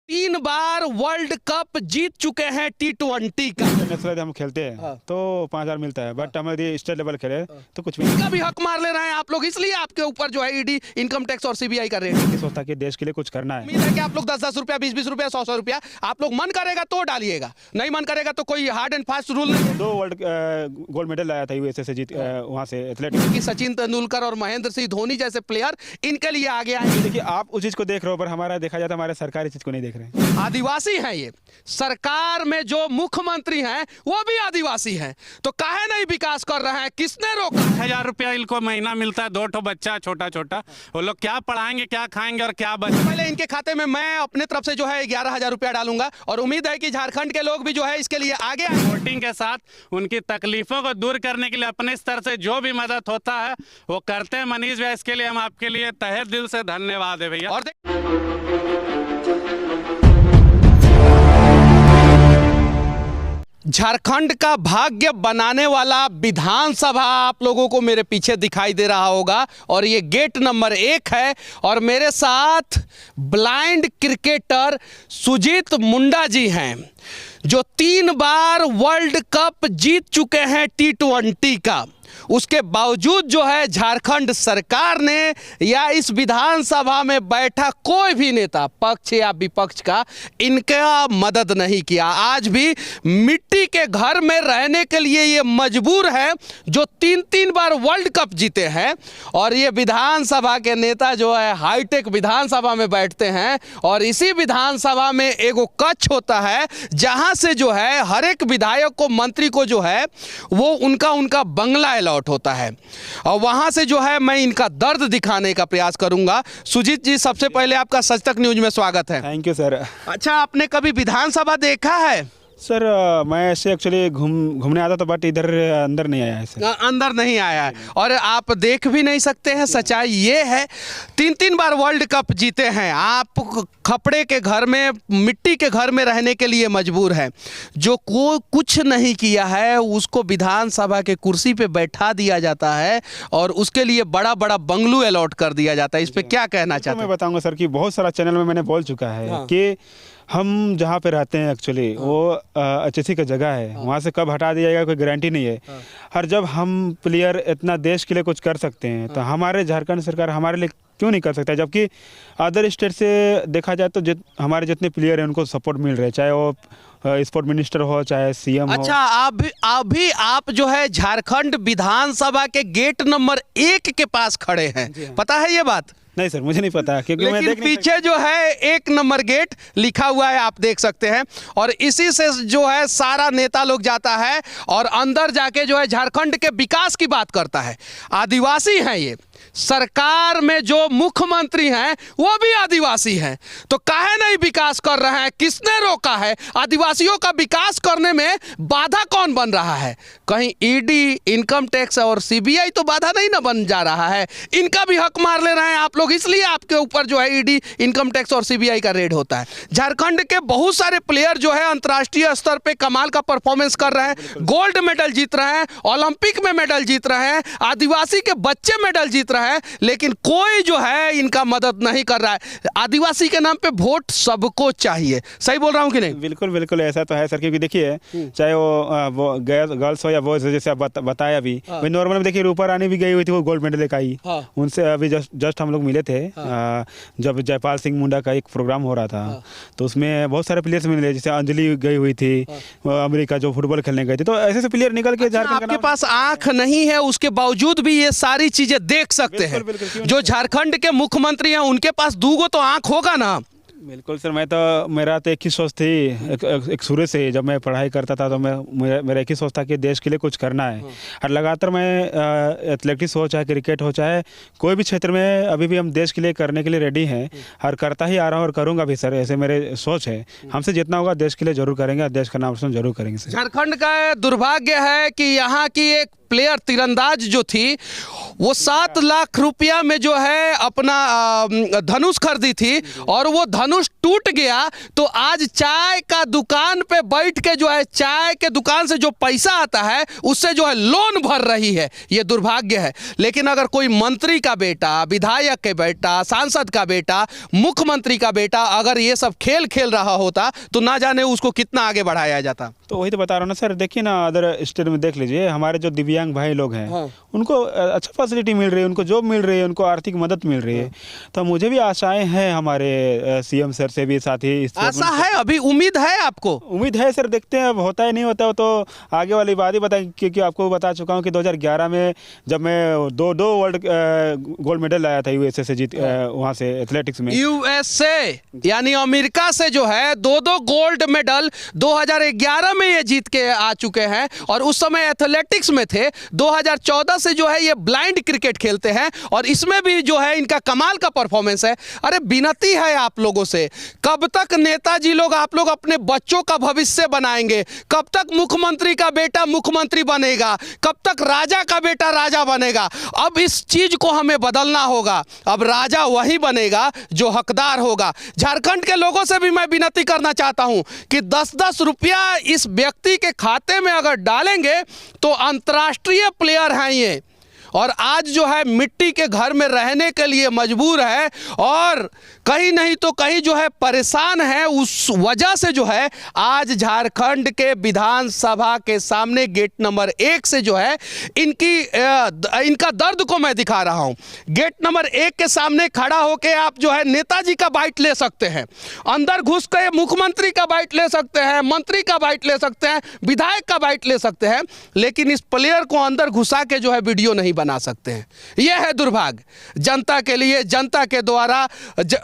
3 बार world cup जीत चुके हैं T20 का। नेशनल हम खेलते हैं तो 5,000 मिलता है, बट हमारे स्टेट लेवल खेले तो कुछ भी इनका भी हक मार ले रहे हैं आप लोग, इसलिए आपके ऊपर जो है ईडी, इनकम टैक्स और सीबीआई कर रहे हैं। नहीं सोचता कि देश के लिए कुछ करना है। उम्मीद है कि आप लोग 10-10 रुपया, 20-20 रुपया, 100-100 रुपया आप लोग मन करेगा तो डालिएगा, नहीं मन करेगा तो कोई हार्ड एंड फास्ट रूल नहीं। 2 वर्ल्ड गोल्ड मेडल लाया था यूएसए से जीत वहाँ से एथलेटिक्स। कि सचिन तेंदुलकर और महेंद्र सिंह धोनी जैसे प्लेयर इनके लिए आगे आए। देखिए आप उस चीज को देख रहे हो, पर हमारा देखा जाता है हमारे सरकारी चीज को नहीं देख रहे हैं। आदिवासी हैं ये, सरकार में जो मुख्यमंत्री हैं वो भी आदिवासी हैं, तो काहे नहीं विकास कर रहे हैं? किसने रोका? 1000 रुपया इनको महीना मिलता है, 2 ठो बच्चा छोटा छोटा, वो लोग क्या पढ़ाएंगे, क्या खाएंगे और क्या बच। पहले इनके खाते में मैं अपने तरफ से जो है 11,000 रुपया डालूंगा और उम्मीद है कि झारखंड के लोग भी जो है इसके लिए आगे आए। वोटिंग के साथ उनकी तकलीफों को दूर करने के लिए अपने स्तर से जो भी मदद होता है वो करते हैं मनीष भैया, इसके लिए हम आपके लिए तहे दिल से धन्यवाद है भैया। और झारखंड का भाग्य बनाने वाला विधानसभा आप लोगों को मेरे पीछे दिखाई दे रहा होगा और ये गेट नंबर 1 है और मेरे साथ ब्लाइंड क्रिकेटर सुजीत मुंडा जी हैं जो 3 बार वर्ल्ड कप जीत चुके हैं T20 का। उसके बावजूद जो है झारखंड सरकार ने या इस विधानसभा में बैठा कोई भी नेता पक्ष या विपक्ष का इनका मदद नहीं किया। आज भी मिट्टी के घर में रहने के लिए ये मजबूर है जो 3 बार वर्ल्ड कप जीते हैं। और ये विधानसभा के नेता जो है हाईटेक विधानसभा में बैठते हैं और इसी विधानसभा में एगो कक्ष होता है जहां से जो है हर एक विधायक को, मंत्री को जो है वो उनका बंगला अलॉट होता है और वहां से जो है मैं इनका दर्द दिखाने का प्रयास करूंगा। सुजीत जी, सबसे पहले आपका सच तक न्यूज में स्वागत है। Thank you sir. अच्छा, आपने कभी विधानसभा देखा है? सर मैं ऐसे एक्चुअली घूमने आता था, बट इधर अंदर नहीं आया है। अंदर नहीं आया है और आप देख भी नहीं सकते हैं। सच्चाई ये है 3 बार वर्ल्ड कप जीते हैं आप, खपड़े के घर में, मिट्टी के घर में रहने के लिए मजबूर है। जो कुछ नहीं किया है उसको विधानसभा के कुर्सी पे बैठा दिया जाता है और उसके लिए बड़ा बड़ा बंगलू अलॉट कर दिया जाता है। इस पे क्या कहना चाहते हैं? मैं बताऊंगा सर कि बहुत सारा चैनल में मैंने बोल चुका है कि हम जहाँ पे रहते हैं एक्चुअली वो HSC का जगह है, वहाँ से कब हटा दिया जाएगा कोई गारंटी नहीं है। और जब हम प्लेयर इतना देश के लिए कुछ कर सकते हैं तो हमारे झारखंड सरकार हमारे लिए क्यों नहीं कर सकता? जबकि अदर स्टेट से देखा जाए तो हमारे जितने प्लेयर हैं उनको सपोर्ट मिल रहा है, चाहे वो स्पोर्ट मिनिस्टर हो चाहे CM हो। अच्छा, आप जो है झारखंड विधानसभा के गेट नंबर 1 के पास खड़े हैं, पता है ये बात? नहीं सर, मुझे नहीं पता, क्योंकि मैं लेकिन पीछे जो है 1 नंबर गेट लिखा हुआ है, आप देख सकते हैं। और इसी से जो है सारा नेता लोग जाता है और अंदर जाके जो है झारखंड के विकास की बात करता है। आदिवासी हैं ये, सरकार में जो मुख्यमंत्री हैं वो भी आदिवासी हैं, तो काहे नहीं विकास कर रहे हैं? किसने रोका है? आदिवासियों का विकास करने में बाधा कौन बन रहा है? कहीं ईडी, इनकम टैक्स और सीबीआई तो बाधा नहीं ना बन जा रहा है? इनका भी हक मार ले रहे हैं आप लोग, इसलिए आपके ऊपर जो है ईडी, इनकम टैक्स और सीबीआई का रेड होता है। झारखंड के बहुत सारे प्लेयर जो है अंतर्राष्ट्रीय स्तर पे कमाल का परफॉर्मेंस कर रहे हैं, गोल्ड मेडल जीत रहे हैं, ओलंपिक में मेडल जीत रहे हैं, आदिवासी के बच्चे मेडल जीत रहे हैं, लेकिन कोई जो है इनका मदद नहीं कर रहा है। आदिवासी के नाम पे वोट सबको चाहिए, सही बोल रहा हूं कि नहीं? बिल्कुल बिल्कुल ऐसा तो है सर, क्योंकि देखिए चाहे वो गर्ल्स हो या बॉयज हो, जैसे आप बताया अभी नॉर्मल में देखिए रूपा रानी भी गई हुई थी, वो गोल्ड मेडल लेकर आई। उनसे अभी जस्ट हम लोग मिले थे जब जयपाल सिंह मुंडा का एक प्रोग्राम हो रहा था, तो उसमें बहुत सारे प्लेयर्स मिले, जैसे अंजलि गई हुई थी अमेरिका जो फुटबॉल खेलने गए थे। तो ऐसे से प्लेयर निकल के झारखंड आपके पास आंख नहीं है उसके बावजूद भी ये सारी चीजें देख सकते हैं। जो झारखंड के मुख्यमंत्री हैं उनके पास 2 तो आंख होगा ना? बिल्कुल सर, मेरा तो एक ही सोच थी एक शुरू से, जब मैं पढ़ाई करता था तो मेरा एक ही सोच था कि देश के लिए कुछ करना है। और लगातार मैं एथलेटिक्स हो चाहे क्रिकेट हो चाहे कोई भी क्षेत्र में अभी भी हम देश के लिए करने के लिए रेडी हैं और करता ही आ रहा हूँ और करूँगा भी सर, ऐसे मेरे सोच है। हमसे जितना होगा देश के लिए जरूर करेंगे और देश का नाम रोशन जरूर करेंगे सर। झारखंड का दुर्भाग्य है कि यहाँ की एक प्लेयर तीरंदाज जो थी वो 7 लाख रुपया में जो है अपना धनुष खरीदी थी और वो धनुष टूट गया, तो आज चाय का दुकान पे बैठ के जो है चाय के दुकान से जो पैसा आता है उससे जो है लोन भर रही है। ये दुर्भाग्य है। लेकिन अगर कोई मंत्री का बेटा, विधायक के बेटा, सांसद का बेटा, मुख्यमंत्री का बेटा अगर ये सब खेल खेल रहा होता तो ना जाने उसको कितना आगे बढ़ाया जाता। तो वही तो बता रहा हूँ ना सर, देखिए ना अदर स्टेट में देख लीजिए, हमारे जो दिव्यांग भाई लोग हैं हाँ। उनको अच्छा फैसिलिटी मिल रही है, उनको जॉब मिल रही है, उनको आर्थिक मदद मिल रही है। तो मुझे भी आशाएं हैं हमारे सीएम सर से भी, साथ ही आशा है, अभी उम्मीद है आपको? उम्मीद है सर, देखते हैं अब होता है नहीं होता है तो आगे वाली बात ही बताएं, क्योंकि आपको बता चुका हूँ कि 2011 में जब मैं दो वर्ल्ड गोल्ड मेडल लाया था यूएसए से जीत, वहाँ से एथलेटिक्स में। यूएसए यानी अमेरिका से जो है 2 गोल्ड मेडल 2011 में ये जीत के आ चुके हैं और उस समय एथलेटिक्स में थे। 2014 से जो है ये ब्लाइंड क्रिकेट खेलते हैं और इसमें भी जो है इनका कमाल का परफॉर्मेंस है। अरे विनती है आप लोगों से, कब तक नेताजी लोग आप लोग अपने बच्चों का भविष्य बनाएंगे? कब तक मुख्यमंत्री का बेटा मुख्यमंत्री बनेगा? कब तक राजा का बेटा राजा बनेगा? अब इस चीज को हमें बदलना होगा। अब राजा वही बनेगा जो हकदार होगा। झारखंड के लोगों से भी मैं विनती करना चाहता हूं कि 10-10 रुपया इस व्यक्ति के खाते में अगर डालेंगे तो अंतर्राष्ट्रीय प्लेयर हैं ये, और आज जो है मिट्टी के घर में रहने के लिए मजबूर है और कहीं नहीं तो कहीं जो है परेशान है। उस वजह से जो है आज झारखंड के विधानसभा के सामने गेट नंबर 1 से जो है इनका दर्द को मैं दिखा रहा हूं। गेट नंबर 1 के सामने खड़ा होकर आप जो है नेताजी का बाइट ले सकते हैं, अंदर घुस के मुख्यमंत्री का बाइट ले सकते हैं, मंत्री का बाइट ले सकते हैं, विधायक का बाइट ले सकते हैं, लेकिन इस प्लेयर को अंदर घुसा के जो है वीडियो नहीं बना सकते हैं। यह है दुर्भाग्य। जनता के लिए, जनता के द्वारा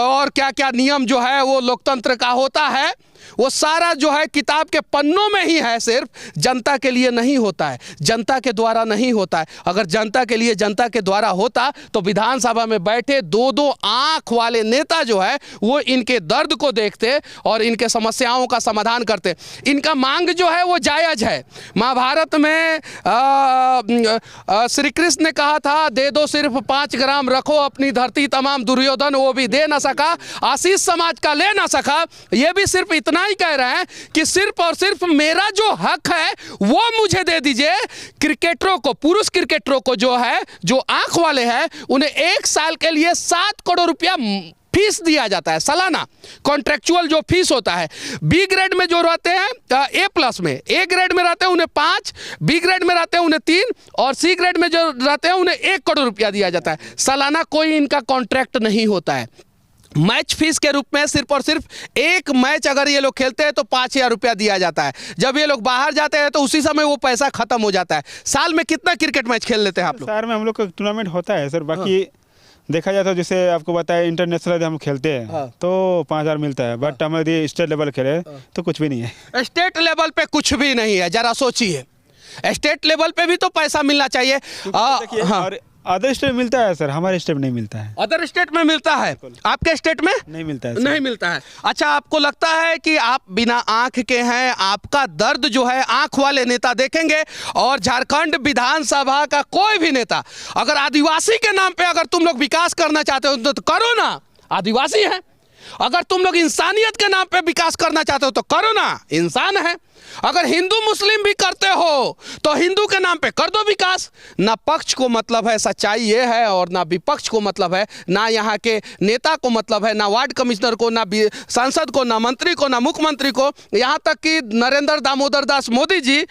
और क्या क्या नियम जो है वो लोकतंत्र का होता है, वो सारा जो है किताब के पन्नों में ही है, सिर्फ जनता के लिए नहीं होता है, जनता के द्वारा नहीं होता है। अगर जनता के लिए, जनता के द्वारा होता तो विधानसभा में बैठे 2-2 आंख वाले नेता जो है वो इनके दर्द को देखते और इनके समस्याओं का समाधान करते। इनका मांग जो है वो जायज है। महाभारत में श्री कृष्ण ने कहा था, दे दो सिर्फ 5 ग्राम, रखो अपनी धरती तमाम। दुर्योधन वो भी दे ना सका, आशीष समाज का ले ना सका। ये भी सिर्फ इतना ही कह रहे हैं कि सिर्फ और सिर्फ मेरा जो हक है वो मुझे दे दीजिए। क्रिकेटरों को, पुरुष क्रिकेटरों को जो है, जो आंख वाले हैं, उन्हें 1 साल के लिए 7 करोड़ रुपया फीस दिया जाता है सालाना, कॉन्ट्रेक्चुअल जो फीस होता है। बी ग्रेड में जो रहते हैं A+ में, A ग्रेड में रहते हैं उन्हें 5, बी ग्रेड में रहते हैं उन्हें 3 और सी ग्रेड में जो रहते हैं उन्हें 1 करोड़ रुपया दिया जाता है सालाना। कोई इनका कॉन्ट्रैक्ट नहीं होता है। मैच फीस के रूप में सिर्फ और सिर्फ एक मैच अगर ये लोग खेलते हैं तो 5,000 रुपया दिया जाता है। जब ये लोग बाहर जाते हैं तो उसी समय वो पैसा खत्म हो जाता है। साल में कितना क्रिकेट मैच खेल लेते हैं आप लोग? शहर में हम लोग का टूर्नामेंट होता है सर, बाकी देखा जाए तो जैसे आपको बताया इंटरनेशनल हम खेलते हैं तो 5,000 मिलता है, बट हमारे स्टेट लेवल खेले तो कुछ भी नहीं है। स्टेट लेवल पे कुछ भी नहीं है, जरा सोचिए। स्टेट लेवल पे भी तो पैसा मिलना चाहिए। और अदर स्टेट मिलता है सर, हमारे स्टेट में नहीं मिलता है। अदर स्टेट में मिलता है, आपके स्टेट में नहीं मिलता है। नहीं मिलता है। अच्छा, आपको लगता है कि आप बिना आंख के हैं, आपका दर्द जो है आंख वाले नेता देखेंगे? और झारखंड विधानसभा का कोई भी नेता अगर आदिवासी के नाम पे अगर तुम लोग विकास करना चाहते हो तो करो ना, आदिवासी है। अगर तुम लोग इंसानियत के नाम पे विकास करना चाहते हो तो करो ना, इंसान है। अगर हिंदू मुस्लिम भी करते हो तो हिंदू के नाम पे कर दो विकास। ना पक्ष को मतलब है, सच्चाई ये है, और ना विपक्ष को मतलब है, ना यहाँ के नेता को मतलब है, ना वार्ड कमिश्नर को, ना सांसद को, ना मंत्री को, ना मुख्यमंत्री को। यहाँ तक कि नरेंद्र दामोदर दास मोदी जी,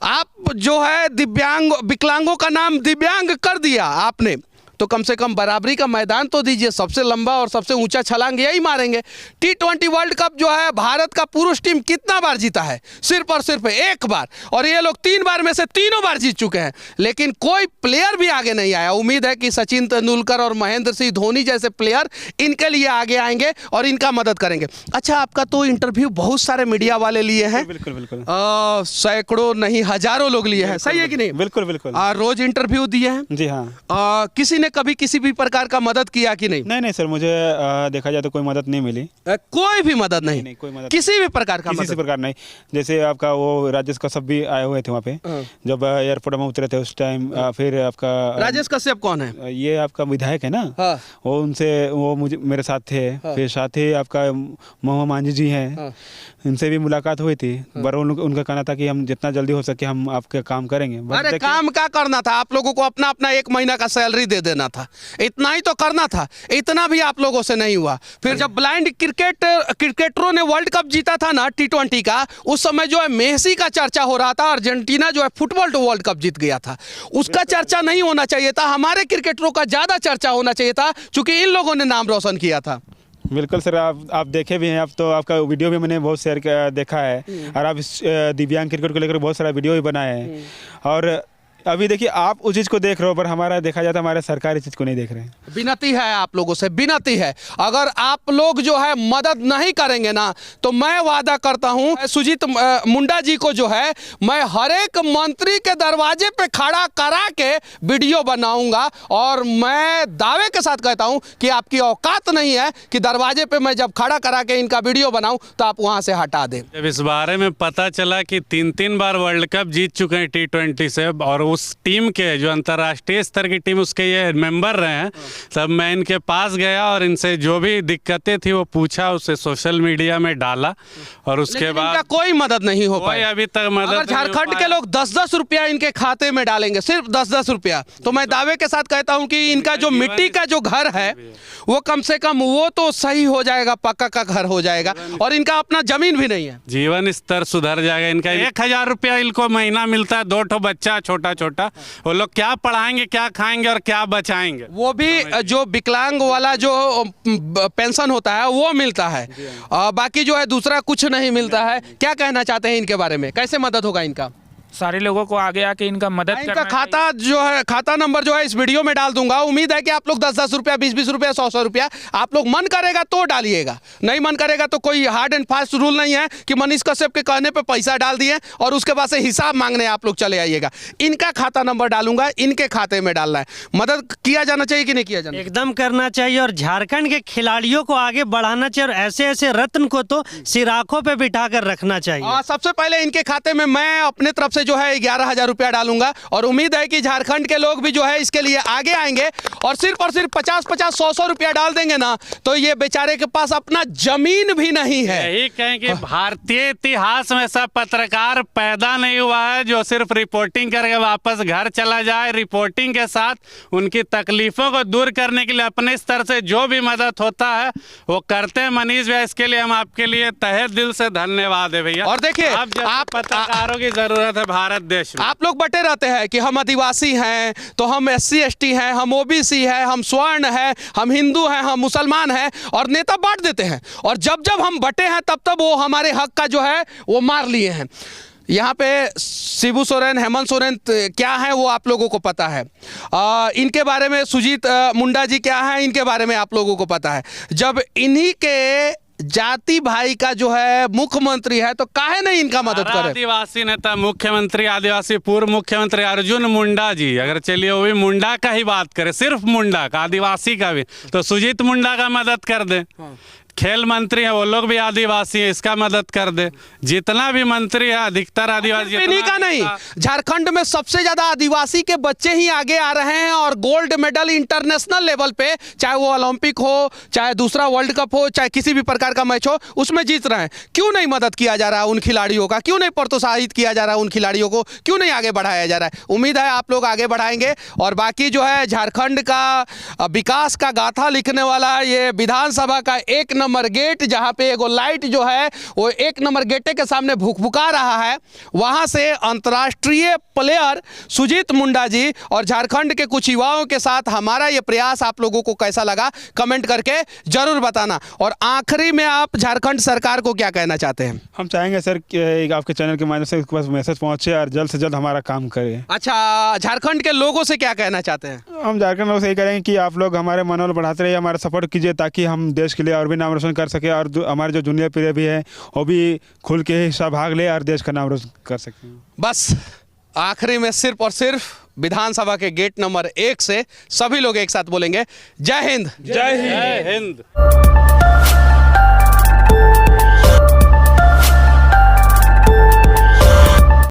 आप जो है विकलांगों का नाम दिव्यांग कर दिया आपने, तो कम से कम बराबरी का मैदान तो दीजिए। सबसे लंबा और सबसे ऊंचा छलांग यही मारेंगे। T20 वर्ल्ड कप जो है भारत का पुरुष टीम कितना बार जीता है? सिर्फ और सिर्फ 1 बार, और ये लोग 3 बार में से तीनों बार जीत चुके हैं, लेकिन कोई प्लेयर भी आगे नहीं आया। उम्मीद है कि सचिन तेंदुलकर और महेंद्र सिंह धोनी जैसे प्लेयर इनके लिए आगे आएंगे और इनका मदद करेंगे। अच्छा, आपका तो इंटरव्यू बहुत सारे मीडिया वाले लिए हैं। बिल्कुल बिल्कुल, सैकड़ों नहीं हज़ारों लोग लिए हैं, सही है कि नहीं? बिल्कुल बिल्कुल। रोज इंटरव्यू दिए हैं जी हाँ। किसी ने आपने कभी किसी भी प्रकार का मदद किया कि नहीं? नहीं सर, मुझे देखा जाए तो कोई मदद नहीं मिली। कोई भी मदद नहीं? कोई मदद किसी भी प्रकार का किसी से मदद? प्रकार नहीं। जैसे आपका वो राजेश कश्यप भी आए हुए थे वहाँ पे, जब एयरपोर्ट में उतरे थे उस टाइम। फिर आपका राजेश कश्यप कौन है? ये आपका विधायक है ना, हाँ। वो मुझे मेरे साथ थे। फिर साथ ही आपका मोहम्मद मांझी जी हैं, इनसे भी मुलाकात हुई थी। पर उनका कहना था कि हम जितना जल्दी हो सके हम आपके काम करेंगे। अरे काम क्या करना था आप लोगों को? अपना अपना 1 महीना का सैलरी दे देना था, इतना ही तो करना था। इतना भी आप लोगों से नहीं हुआ। फिर जब ब्लाइंड क्रिकेटरों ने वर्ल्ड कप जीता था ना T20 का, उस समय जो है मेसी का चर्चा हो रहा था। अर्जेंटीना जो है फुटबॉल वर्ल्ड कप जीत गया था, उसका चर्चा नहीं होना चाहिए था। हमारे क्रिकेटरों का ज्यादा चर्चा होना चाहिए था, क्योंकि इन लोगों ने नाम रोशन किया था। बिल्कुल सर, आप देखे भी हैं। आप तो आपका वीडियो भी मैंने बहुत शेयर देखा है, और आप इस दिव्यांग क्रिकेट को लेकर बहुत सारा वीडियो भी बनाए हैं। और अभी देखिए आप उस चीज़ को देख रहे हो, पर हमारा देखा जाता है हमारे सरकार इस चीज़ को नहीं देख रहे हैं। विनती है आप लोगों से, विनती है, अगर आप लोग जो है मदद नहीं करेंगे ना, तो मैं वादा करता हूं सुजीत मुंडा जी को जो है मैं हर एक मंत्री के दरवाजे पे खड़ा करा के वीडियो बनाऊंगा। और मैं दावे के साथ कहता हूं कि आपकी औकात नहीं है कि दरवाजे पे मैं जब खड़ा करा के इनका वीडियो बनाऊं तो आप वहां से हटा दें। जब इस बारे में पता चला कि 3 बार वर्ल्ड कप जीत चुके हैं T20 से, और उस टीम के जो अंतर्राष्ट्रीय स्तर की टीम उसके ये मेंबर रहे हैं, तब मैं इनके पास गया और इनसे जो भी दिक्कतें थी वो पूछा, उसे सोशल मीडिया में डाला। और उसके बाद कोई मदद नहीं हो पाई अभी तक मदद। अगर झारखंड के लोग 10-10 रुपया इनके खाते में डालेंगे, सिर्फ 10-10 रुपया, तो मैं दावे के साथ कहता हूं कि इनका जो मिट्टी का जो घर है वो कम से कम वो तो सही हो जाएगा, पक्का का घर हो जाएगा। और इनका अपना जमीन भी नहीं है, जीवन स्तर सुधर जाएगा इनका। 1000 रुपया इनको महीना मिलता है, 2 ठो बच्चा छोटा छोटा, वो लोग क्या पढ़ाएंगे, क्या खाएंगे और क्या बचाएंगे? वो भी जो विकलांग वाला जो पेंशन होता है वो मिलता है, बाकी जो है दूसरा कुछ नहीं मिलता है। क्या कहना चाहते हैं इनके बारे में, कैसे मदद होगा इनका? सारे लोगों को आगे आके इनका मदद इनका करना खाता जो है, खाता नंबर जो है इस वीडियो में डाल दूंगा। उम्मीद है कि आप लोग 10-10 रुपया, 20-20 रुपया, 100-100 रुपया आप लोग मन करेगा तो डालिएगा, नहीं मन करेगा तो कोई हार्ड एंड फास्ट रूल नहीं है कि मनीष कश्यप के कहने पे पैसा डाल दिए और उसके बाद से हिसाब मांगने आप लोग चले आइएगा। इनका खाता नंबर डालूंगा, इनके खाते में डालना है। मदद किया जाना चाहिए कि नहीं किया जाना? एकदम करना चाहिए, और झारखंड के खिलाड़ियों को आगे बढ़ाना चाहिए, और ऐसे ऐसे रत्न को तो सिराखों पे बिठा कर रखना चाहिए। सबसे पहले इनके खाते में मैं अपने तरफ से जो है 11,000 रुपया डालूंगा, और उम्मीद है कि झारखंड के लोग भी जो है इसके लिए आगे आएंगे और सिर्फ 50-50, 100-100 रुपया डाल देंगे ना, तो ये बेचारे के पास अपना जमीन भी नहीं है। यही कहें कि भारतीय इतिहास में ऐसा पत्रकार पैदा नहीं हुआ है जो सिर्फ रिपोर्टिंग करके वापस घर चला जाए। रिपोर्टिंग के साथ उनकी तकलीफों को दूर करने के लिए अपने स्तर से जो भी मदद होता है वो करते हैं मनीष भैया। इसके लिए हम आपके लिए तहे दिल से धन्यवाद है भैया। और देखिए आप पत्रकारों की जरूरत है भारत देश में। आप लोग बटे रहते हैं कि हम आदिवासी हैं, तो हम SC ST हैं, हम OBC हैं, हम स्वर्ण हैं, हम हिंदू हैं, हम मुसलमान हैं, और नेता बांट देते हैं। और जब जब हम बटे हैं तब तब वो हमारे हक का जो है वो मार लिए हैं। यहाँ पे शिबू सोरेन, हेमंत सोरेन क्या है वो आप लोगों को पता है। इनके बारे में सुजीत मुंडा जी क्या है इनके बारे में आप लोगों को पता है। जब इन्हीं के जाति भाई का जो है मुख्यमंत्री है तो काहे नहीं इनका मदद करे? आदिवासी नेता, मुख्यमंत्री आदिवासी पूर्व मुख्यमंत्री अर्जुन मुंडा जी, अगर चलिए वो भी मुंडा का ही बात करें, सिर्फ मुंडा का, आदिवासी का भी, तो सुजीत मुंडा का मदद कर दे। खेल मंत्री है वो लोग भी आदिवासी है, इसका मदद कर दे। जितना भी मंत्री है अधिकतर आदिवासी। इन्हीं का नहीं, झारखंड में सबसे ज्यादा आदिवासी के बच्चे ही आगे आ रहे हैं और गोल्ड मेडल इंटरनेशनल लेवल पे, चाहे वो ओलंपिक हो, चाहे दूसरा वर्ल्ड कप हो, चाहे किसी भी प्रकार का मैच हो, उसमें जीत रहे हैं। क्यों नहीं मदद किया जा रहा है उन खिलाड़ियों का? क्यों नहीं प्रोत्साहित किया जा रहा है उन खिलाड़ियों को? क्यों नहीं आगे बढ़ाया जा रहा है? उम्मीद है आप लोग आगे बढ़ाएंगे। और बाकी जो है झारखंड का विकास का गाथा लिखने वाला ये विधानसभा का 1 नंबर गेट, जहां पे एगो लाइट जो है वो 1 नंबर गेटे के सामने भुकभुका रहा है, वहां से अंतर्राष्ट्रीय प्लेयर सुजीत मुंडा जी और झारखंड के कुछ युवाओं के साथ हमारा ये प्रयास आप लोगों को कैसा लगा कमेंट करके जरूर बताना। और आखिरी में आप झारखंड सरकार को क्या कहना चाहते हैं? हम चाहेंगे सर कि आपके चैनल के माध्यम से उसके पास मैसेज पहुंचे और जल्द से जल्द हमारा काम करें। अच्छा, झारखंड के लोगों से क्या कहना चाहते हैं? हम झारखंड लोगों से यही करेंगे कि आप लोग हमारे मनोबल बढ़ाते रहिए, हमारा सपोर्ट कीजिए, ताकि हम देश के लिए और भी नाम रोशन कर सके, और हमारे जो जूनियर प्लेयर भी है वो भी खुल के हिस्सा भाग ले और देश का नाम रोशन कर सकें। बस आखिरी में सिर्फ और सिर्फ विधानसभा के गेट नंबर 1 से सभी लोग एक साथ बोलेंगे जय हिंद। जय हिंद।